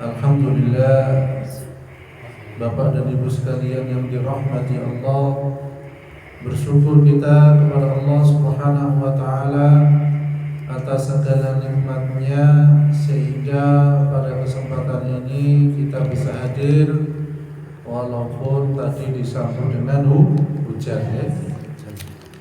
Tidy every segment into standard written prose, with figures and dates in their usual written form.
Alhamdulillah, Bapak dan Ibu sekalian yang dirahmati Allah, bersyukur kita kepada Allah Subhanahu wa Ta'ala atas segala nikmatnya, sehingga pada kesempatan ini kita bisa hadir walaupun tadi disambut dengan hujan ya.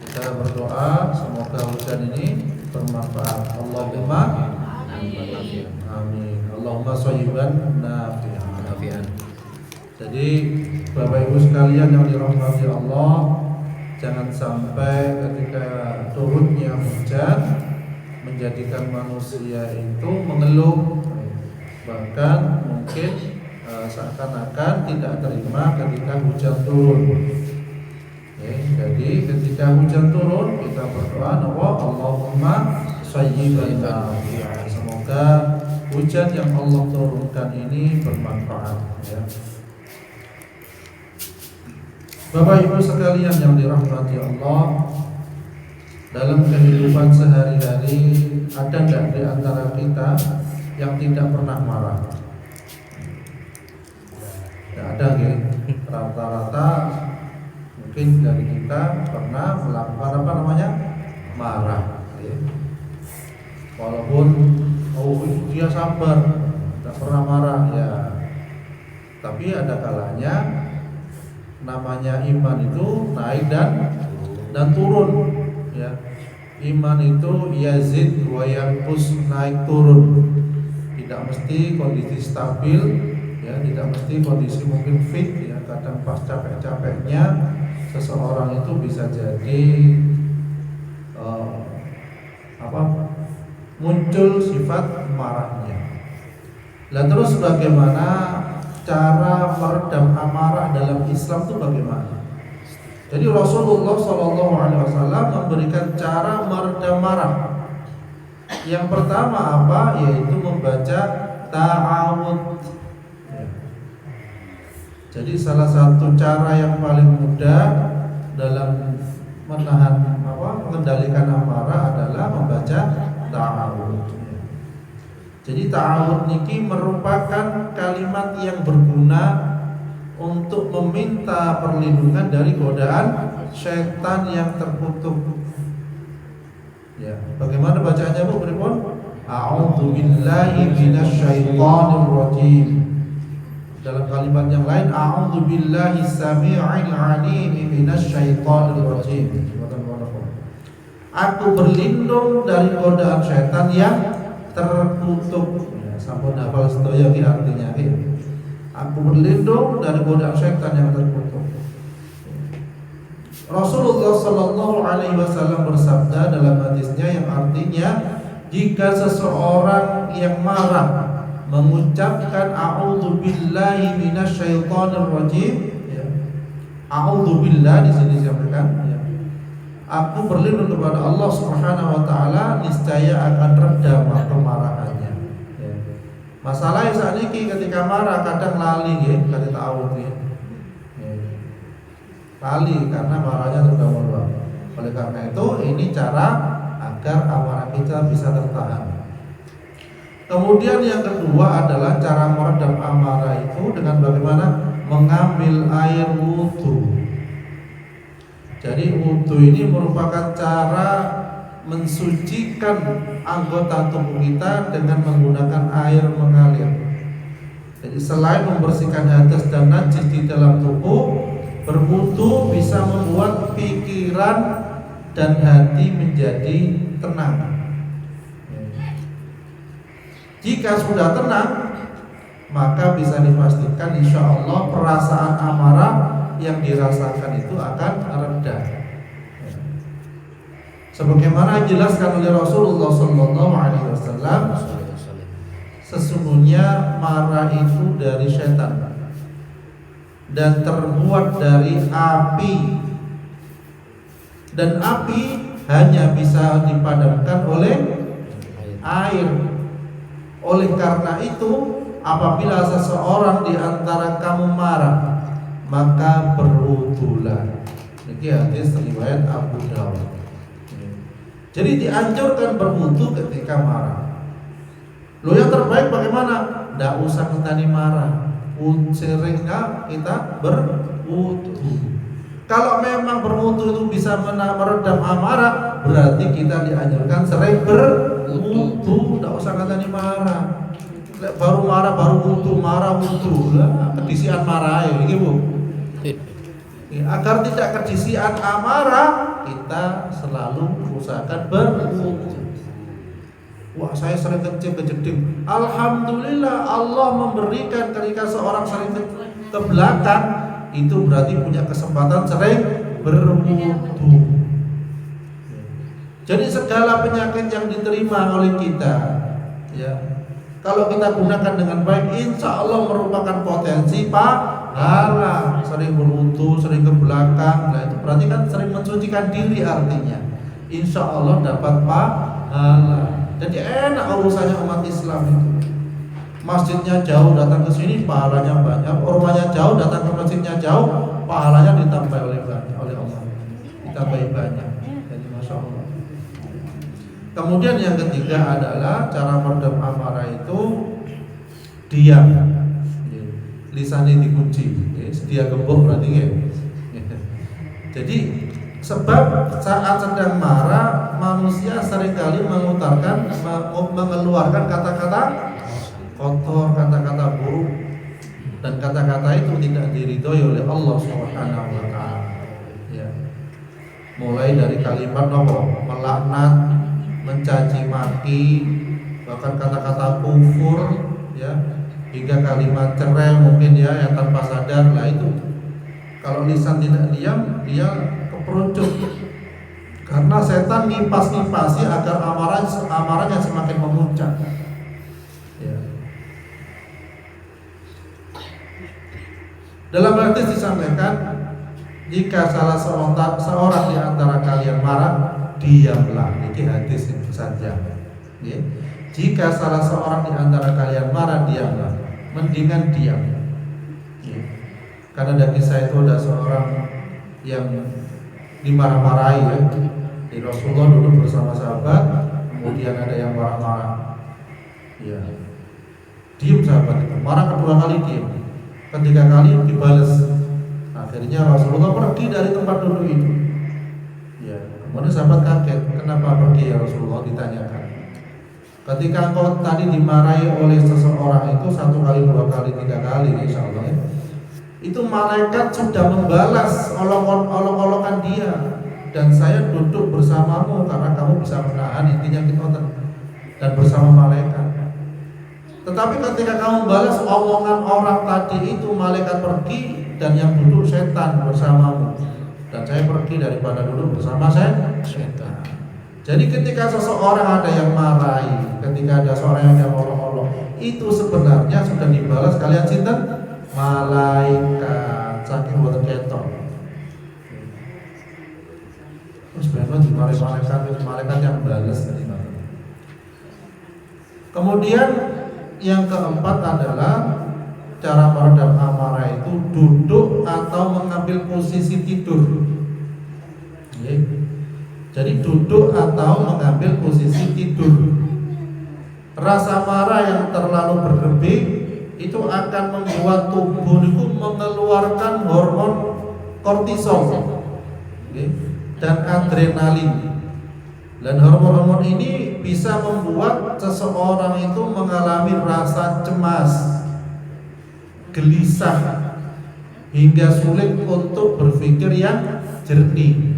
Kita berdoa semoga hujan ini bermanfaat. Allahumma amin. Allahumma shayyiban nafi'an. Jadi Bapak Ibu sekalian yang dirahmati Allah, jangan sampai ketika turunnya hujan menjadikan manusia itu mengeluh, bahkan mungkin seakan-akan tidak terima ketika hujan turun. Jadi ketika hujan turun kita berdoa, Allahumma shayyiban nafi'an. Semoga hujan yang Allah turunkan ini bermanfaat ya. Bapak Ibu sekalian yang dirahmati Allah, dalam kehidupan sehari-hari ada tidak di antara kita yang tidak pernah marah? Tidak ada ya. Rata-rata mungkin dari kita pernah melakukan marah ya. Walaupun dia sabar, tidak pernah marah ya. Tapi ada kalanya namanya iman itu naik dan turun ya. Iman itu yazid wa yanqus, naik turun. Tidak mesti kondisi stabil ya, tidak mesti kondisi mungkin fit ya. Kadang pas capek-capeknya seseorang itu bisa jadi muncul sifat marahnya. Lah terus bagaimana cara meredam amarah dalam Islam itu bagaimana? Jadi Rasulullah SAW memberikan cara meredam marah. Yang pertama apa? Yaitu membaca ta'awudz. Jadi salah satu cara yang paling mudah dalam mengendalikan amarah adalah membaca ta'awudz. Jadi ta'awudz niki merupakan kalimat yang berguna untuk meminta perlindungan dari godaan setan yang terkutuk. Ya, bagaimana bacaannya Bu? Pripun? A'udzu billahi minasyaitonir rajim. Dalam kalimat yang lain, a'udzu billahi samii'il 'aliim minasyaitonir rajim. Aku berlindung dari godaan setan yang terkutuk. Ya, sampun hafal sedaya iki artinya iki. Aku berlindung dari godaan setan yang terkutuk. Rasulullah sallallahu alaihi wasallam bersabda dalam hadisnya yang artinya, jika seseorang yang marah mengucapkan a'udzu billahi minasyaitonir rajim ya. A'udzu billah di sini disampaikan ya. Aku berlindung kepada Allah Subhanahu wa taala, niscaya akan reda kemarahannya. Ya. Masalahnya saat ini ketika marah kadang lali ya, kata ta'awudz ya. Lali karena marahnya sudah meluap. Oleh karena itu ini cara agar amarah kita bisa tertahan. Kemudian yang kedua adalah cara meredam amarah itu dengan bagaimana? Mengambil air wudu. Jadi wudu ini merupakan cara mensucikan anggota tubuh kita dengan menggunakan air mengalir. Jadi selain membersihkan hadas dan najis di dalam tubuh, berwudu bisa membuat pikiran dan hati menjadi tenang. Jika sudah tenang, maka bisa dipastikan insya Allah perasaan amarah yang dirasakan itu akan reda. Sebagaimana dijelaskan oleh Rasulullah SAW, sesungguhnya marah itu dari setan dan terbuat dari api, dan api hanya bisa dipadamkan oleh air. Oleh karena itu, apabila seseorang di antara kamu marah, maka berwudulah. Ini hadis riwayat Abu Dawud. Jadi dianjurkan berwudu ketika marah. Lo yang terbaik bagaimana? tidak usah kita marah. Seringnya kita berwudu. Kalau memang berwudu itu bisa meredam amarah, berarti kita dianjurkan sering berwudu. Tidak usah kita marah. Baru marah baru wudu, marah wudu lah, kedisian marah ya, Bu. Agar tidak kedisian amarah, kita selalu usahakan berwudu. Wah, saya sering kejeding. Alhamdulillah Allah memberikan ketika seorang sering ke belakang, itu berarti punya kesempatan sering berwudu. Jadi segala penyakit yang diterima oleh kita, ya, kalau kita gunakan dengan baik, insya Allah merupakan potensi pahala. Sering berwudu, sering ke belakang, nah itu berarti kan sering mensucikan diri artinya. Insya Allah dapat pahala. Jadi enak urusannya umat Islam itu. Masjidnya jauh datang ke sini pahalanya banyak, rumahnya jauh datang ke masjidnya jauh, pahalanya ditambah oleh Allah. Ditambahi banyak. Jadi masya Allah. Kemudian yang ketiga adalah cara meredam amarah itu diam. Lisannya dikunci. Sedia gembok berarti ya. Jadi sebab saat sedang marah, manusia seringkali mengeluarkan kata-kata kotor, kata-kata buruk, dan kata-kata itu tidak diridhoi oleh Allah Subhanahu wa taala. Ya. Mulai dari kalimat melaknat, mencaci maki, bahkan kata-kata kufur, ya, hingga kalimat cerai mungkin ya yang tanpa sadar lah itu. Kalau lisan tidak diam, dia keperucut. Karena setan ngipas-ngipasi agar amarahnya semakin memuncak. Ya. Dalam hadis disampaikan, jika salah seorang di antara kalian marah, diamlah. Ini hadis itu saja. Ya. Jika salah seorang di antara kalian marah, diamlah. Mendingan diam. Ya. Karena dari kisah itu ada seorang yang dimarah-marahi ya. Di Rasulullah dulu bersama sahabat, kemudian ada yang marah-marah. Ya. Diam sahabat itu, marah kedua kali diam. Ketiga kali dibalas. Akhirnya Rasulullah pergi dari tempat duduk itu. Ya. Kemudian sahabat kaget, kenapa pergi ya Rasulullah, ditanyakan. Ketika engkau tadi dimarahi oleh seseorang itu 1 kali, 2 kali, 3 kali, insya Allah ya, itu malaikat sudah membalas olok-olokan dia, dan saya duduk bersamamu karena kamu bisa menahan, intinya kita dan bersama malaikat. Tetapi ketika kamu balas omongan orang tadi itu, malaikat pergi dan yang duduk setan bersamamu, dan saya pergi daripada duduk bersama setan. Jadi ketika seseorang ada yang marahi, ketika ada seorang yang olok-olok, itu sebenarnya sudah dibalas kalian cinta malaikat, saking boten ketok. Terus benar dimarahi malaikat yang balas tadi. Kemudian yang keempat adalah cara meredam amarah itu duduk atau mengambil posisi tidur. Jadi duduk atau mengambil posisi tidur. Rasa marah yang terlalu berlebih itu akan membuat tubuh itu mengeluarkan hormon kortisol dan adrenalin. Dan hormon-hormon ini bisa membuat seseorang itu mengalami rasa cemas, gelisah, hingga sulit untuk berpikir yang jernih.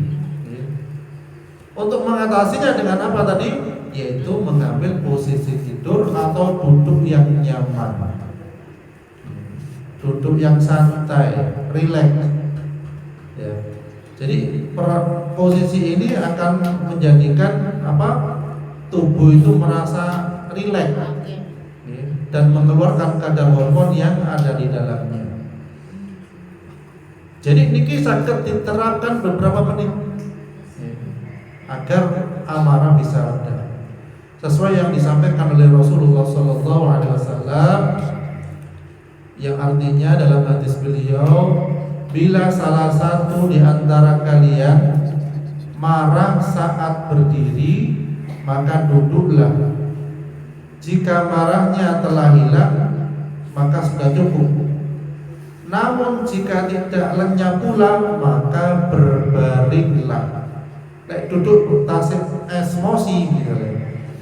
Untuk mengatasinya dengan apa tadi? Yaitu mengambil posisi tidur atau duduk yang nyaman, duduk yang santai, rileks. Ya. Jadi posisi ini akan menjadikan tubuh itu merasa rileks dan mengeluarkan kadar hormon yang ada di dalamnya. Jadi niki saged diterapkan beberapa menit agar amarah bisa reda. Sesuai yang disampaikan oleh Rasulullah SAW, yang artinya dalam hadis beliau, bila salah satu di antara kalian marah saat berdiri, maka duduklah. Jika marahnya telah hilang, maka sudah cukup. Namun jika tidak lenyap pula, maka berbaringlah. Kayak duduk tasik emosi gitu.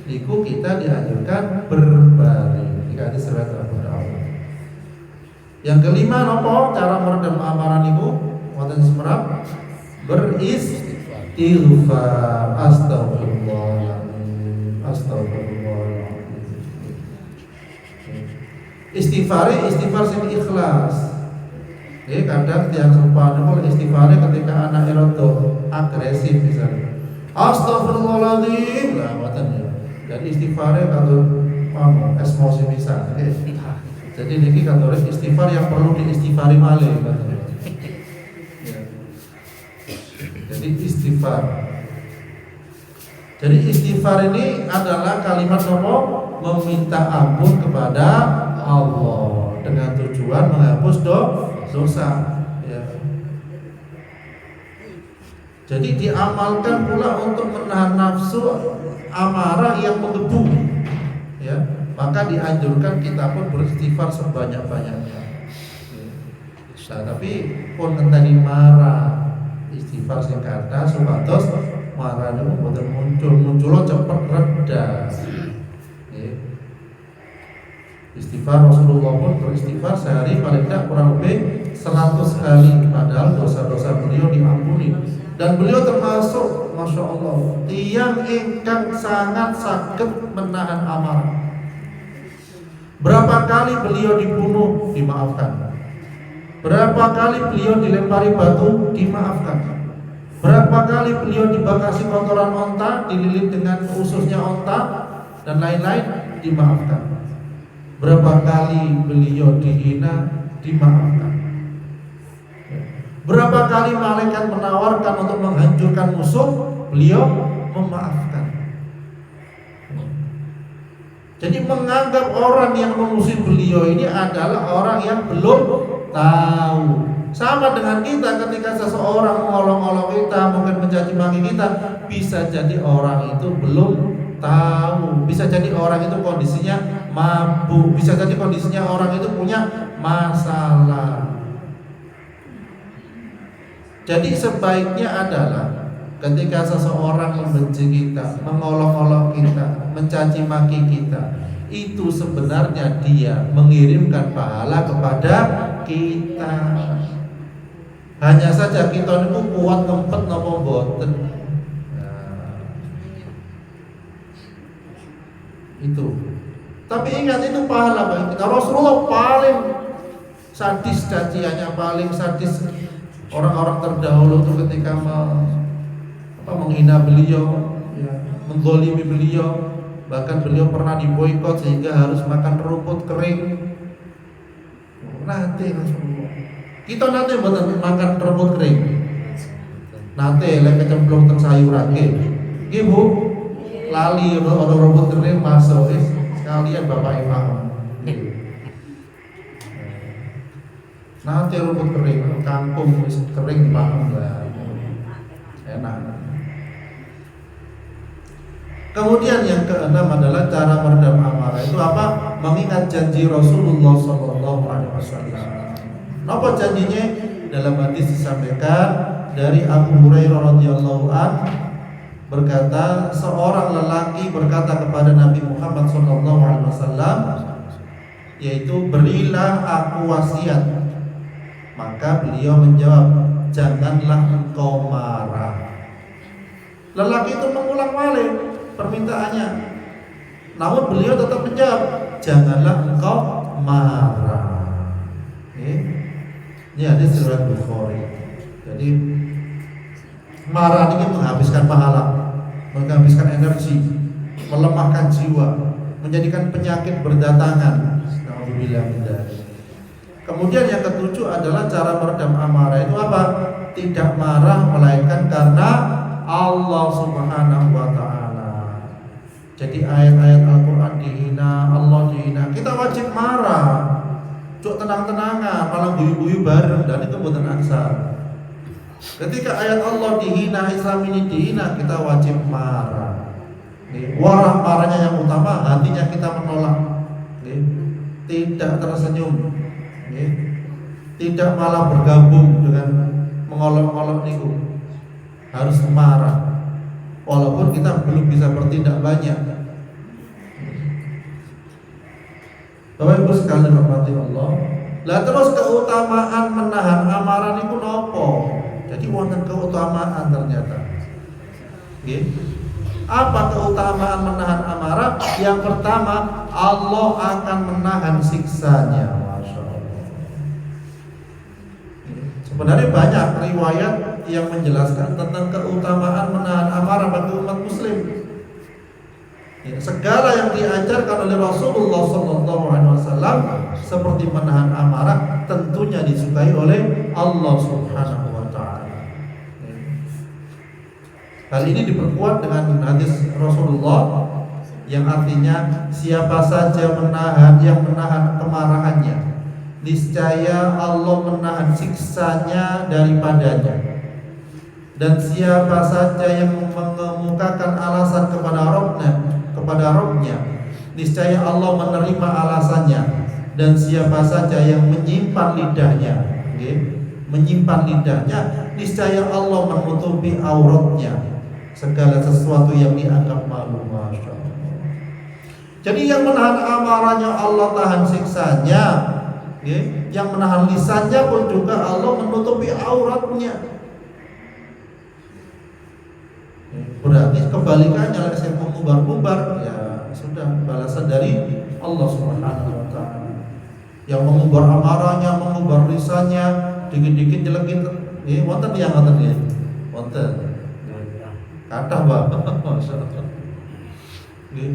Iku kita dianjurkan berbaring. Jika diserahkan kepada Allah. Yang kelima nopo cara meredam amarah niku wonten semerap beristighfar. Astagfirullahaladzim. Istighfar sing ikhlas. Kadang tiang serupa niku istighfar ketika anak erodo agresif misalnya. Astagfirullahaladzim. Lah ngoten ya. Jadi istighfar kalau emosi bisa. Jadi niki kantor istighfar yang perlu diistighfari malih katanya. Ya. Jadi istighfar. Jadi istighfar ini adalah kalimat nopo meminta ampun kepada Allah dengan tujuan menghapus dosa. Ya. Jadi diamalkan pula untuk menahan nafsu amarah yang menggebu. Ya. Maka dianjurkan kita pun beristighfar sebanyak-banyaknya. Nah, tapi pun tadi marah istighfar sing kata supados marah niku mboten muncul cepet reda. Istighfar Rasulullah pun beristighfar sehari paling tidak kurang lebih 100 kali, padahal dosa-dosa beliau diampuni. Dan beliau termasuk, masya Allah, tiang ingkang sangat saged menahan amarah. Berapa kali beliau dibunuh, dimaafkan. Berapa kali beliau dilempari batu, dimaafkan. Berapa kali beliau dibakasi kotoran onta, dililit dengan ususnya onta, dan lain-lain, dimaafkan. Berapa kali beliau dihina, dimaafkan. Berapa kali malaikat menawarkan untuk menghancurkan musuh, beliau memaafkan. Jadi menganggap orang yang memusuhi beliau ini adalah orang yang belum tahu. Sama dengan kita ketika seseorang mengolok-olok kita, mungkin mencaci maki kita, bisa jadi orang itu belum tahu. Bisa jadi orang itu kondisinya mabuk, bisa jadi kondisinya orang itu punya masalah. Jadi sebaiknya adalah ketika seseorang membenci kita, mengolok-olok kita, mencaci maki kita, itu sebenarnya dia mengirimkan pahala kepada kita. Hanya saja kita niku kuat ngempet napa mboten. Nah, itu. Tapi ingat itu pahala bagi kita. Rasulullah paling sadis caciannya, paling sadis orang-orang terdahulu itu ketika menghina beliau, ya, menggolimi beliau, bahkan beliau pernah diboikot sehingga harus makan rumput kering. Nanti Rasulullah, kita nanti makan rumput kering, nanti lek kecemplung teng sayuran, ibu lali ada rumput kering masuk, sekalian bapak imam. Nanti rumput kering, kangkung kering dimakan lah, enak. Kemudian yang keenam adalah cara meredam amarah itu apa? Mengingat janji Rasulullah SAW. Apa janjinya? Dalam hadis disampaikan dari Abu Hurairah radhiyallahu an berkata, seorang lelaki berkata kepada Nabi Muhammad SAW, yaitu berilah aku wasiat. Maka beliau menjawab, janganlah engkau marah. Lelaki itu mengulang balik permintaannya, namun beliau tetap menjawab, janganlah engkau marah. Ini hadis riwayat Bukhari. Jadi marah ini menghabiskan pahala, menghabiskan energi, melemahkan jiwa, menjadikan penyakit berdatangan. Alhamdulillah. Kemudian yang ketujuh adalah cara meredam amarah itu apa? Tidak marah melainkan karena Allah Subhanahu wa ta'ala. Jadi ayat-ayat Al-Quran dihina, Allah dihina, kita wajib marah. Cuk tenang-tenangan, malah guyu-guyu bareng, dan itu bukan aksar. Ketika ayat Allah dihina, Islam ini dihina, kita wajib marah. Warah marahnya yang utama, hatinya kita menolak. tidak tersenyum, tidak malah bergabung dengan mengolok-olok niku, harus marah walaupun kita belum bisa bertindak banyak. Bapak Ibu sekalian rahmati Allah. Lah terus keutamaan menahan amarah niku nopo? Jadi wonten keutamaan ternyata. Nggih. Apa keutamaan menahan amarah? Yang pertama, Allah akan menahan siksanya. Masya Allah. Sebenarnya banyak riwayat yang menjelaskan tentang keutamaan menahan amarah bagi umat muslim. Segala yang diajarkan oleh Rasulullah SAW seperti menahan amarah tentunya disukai oleh Allah Subhanahu wa Ta'ala. Hal ini diperkuat dengan hadis Rasulullah yang artinya siapa saja yang menahan kemarahannya, niscaya Allah menahan siksanya daripadanya. Dan siapa saja yang mengemukakan alasan kepada Rabbnya, niscaya Allah menerima alasannya. Dan siapa saja yang menyimpan lidahnya, niscaya Allah menutupi auratnya, segala sesuatu yang dianggap malu. Masya Allah. Jadi yang menahan amarahnya Allah tahan siksanya, yang menahan lisannya pun juga Allah menutupi auratnya. Berarti kebalikannya, saya mengubar-ubar, ya sudah balasan dari Allah Subhanahu wa Ta'ala. Yang mengubar amarahnya, mengubar lisannya, dikit-dikit jelekin, wonten yang ngoten ya. Wonten. Kathah, Pak. Masyaallah. Nggih.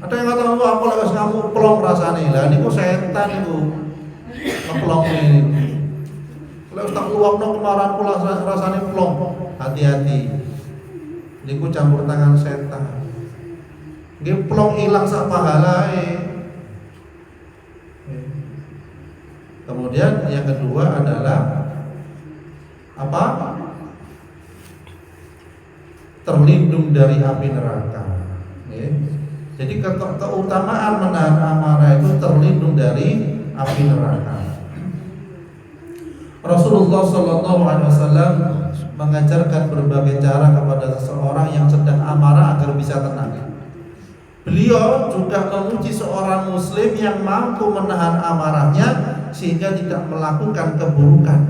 Ada yang kata aku lek ngamu plong rasane. Lah niku setan niku. Ngeplong ini. Lek tak luwakno kemarahan kula rasane plong. Hati-hati. Niku campur tangan setan. Nggih plong ilang sak pahalae. Kemudian yang kedua adalah apa? Terlindung dari api neraka. Jadi keutamaan menahan amarah itu terlindung dari api neraka. Rasulullah SAW mengajarkan berbagai cara kepada seseorang yang sedang amarah agar bisa tenang. Beliau juga memuji seorang muslim yang mampu menahan amarahnya sehingga tidak melakukan keburukan.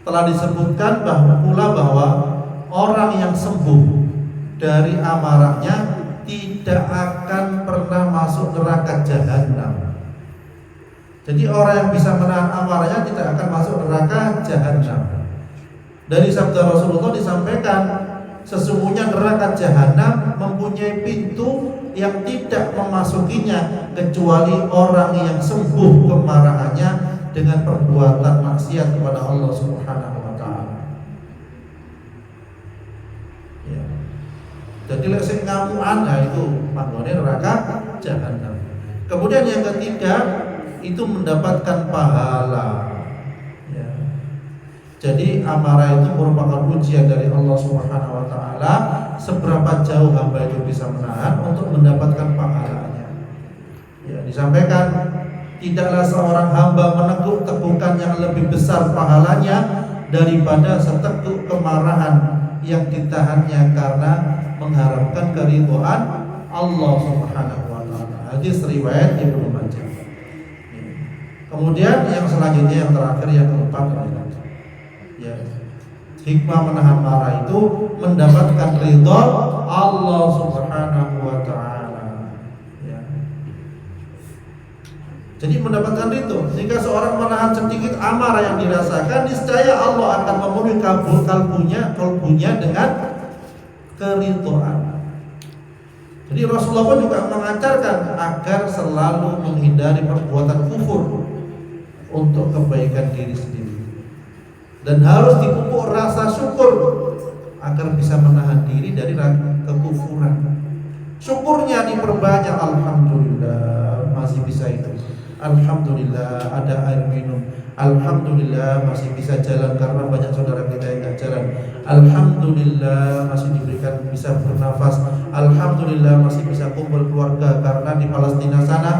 Telah disebutkan bahwa orang yang sembuh dari amarahnya tidak akan pernah masuk neraka jahanam. Jadi orang yang bisa menahan amarahnya tidak akan masuk neraka jahanam. Dari sabda Rasulullah disampaikan, sesungguhnya neraka jahanam mempunyai pintu yang tidak memasukinya kecuali orang yang sembuh kemarahannya dengan perbuatan maksiat kepada Allah Subhanahu wa Ta'ala. Ya. Jadi lek sing ngamukan itu manggone neraka jahanam. Kemudian yang ketiga itu mendapatkan pahala. Ya. Jadi amarah itu merupakan ujian dari Allah Subhanahu wa Ta'ala seberapa jauh hamba itu bisa menahan untuk mendapatkan pahalanya. Ya, disampaikan tidaklah seorang hamba meneguk tegukan yang lebih besar pahalanya daripada seteguk kemarahan yang ditahannya karena mengharapkan keridhaan Allah Subhanahu wa Ta'ala. Hadis riwayat Ibnu Majah. Kemudian yang selanjutnya, yang terakhir, yang keempat adalah ya, hikmah menahan marah itu mendapatkan ridha Allah Subhanahu wa Ta'ala. Ya. Jadi mendapatkan itu. Jika seorang menahan sedikit amarah yang dirasakan, niscaya Allah akan memenuhi kalbunya dengan keridhaan. Jadi Rasulullah pun juga mengajarkan agar selalu menghindari perbuatan kufur untuk kebaikan diri sendiri, dan harus dipupuk rasa syukur agar bisa menahan diri dari kekufuran. Syukurnya diperbanyak. Alhamdulillah masih bisa itu. Alhamdulillah ada air minum. Alhamdulillah masih bisa jalan karena banyak saudara kita yang gak jalan. Alhamdulillah masih diberikan bisa bernafas. Alhamdulillah masih bisa kumpul keluarga karena di Palestina sana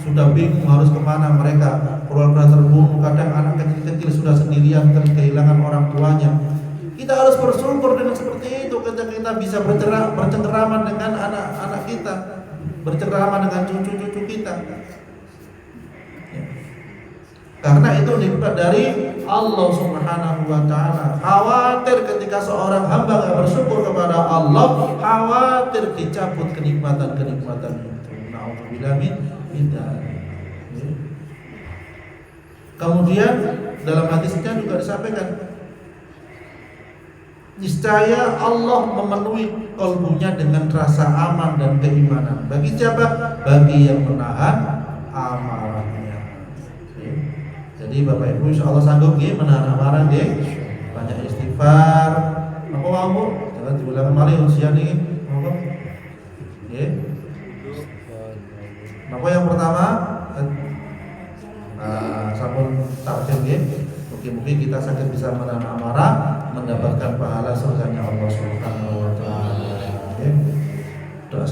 sudah bingung harus kemana mereka, keluarga terbunuh, kadang anak kecil-kecil sudah sendirian kehilangan orang tuanya. Kita harus bersyukur dengan seperti itu ketika kita bisa bercengkerama dengan anak-anak kita, bercengkerama dengan cucu-cucu kita. Ya. Karena itu nikmat dari Allah Subhanahu wa taala. Khawatir ketika seorang hamba enggak bersyukur kepada Allah, khawatir dicabut kenikmatan-kenikmatan itu. Nauzubillah min dzalik. Kemudian dalam hadisnya juga disampaikan, niscaya Allah memenuhi kalbunya dengan rasa aman dan keimanan. Bagi siapa? Bagi yang menahan amarahnya. Jadi Bapak Ibu insya Allah sanggup ya menahan amarah ya. Banyak istighfar. Apa mau? Jangan diulang kembali usia nih. Ya. Maka yang pertama sampun tarjim ya. Mungkin kita sakit bisa menahan amarah, mendapatkan pahala surganya Allah Subhanahu wa taala. Doa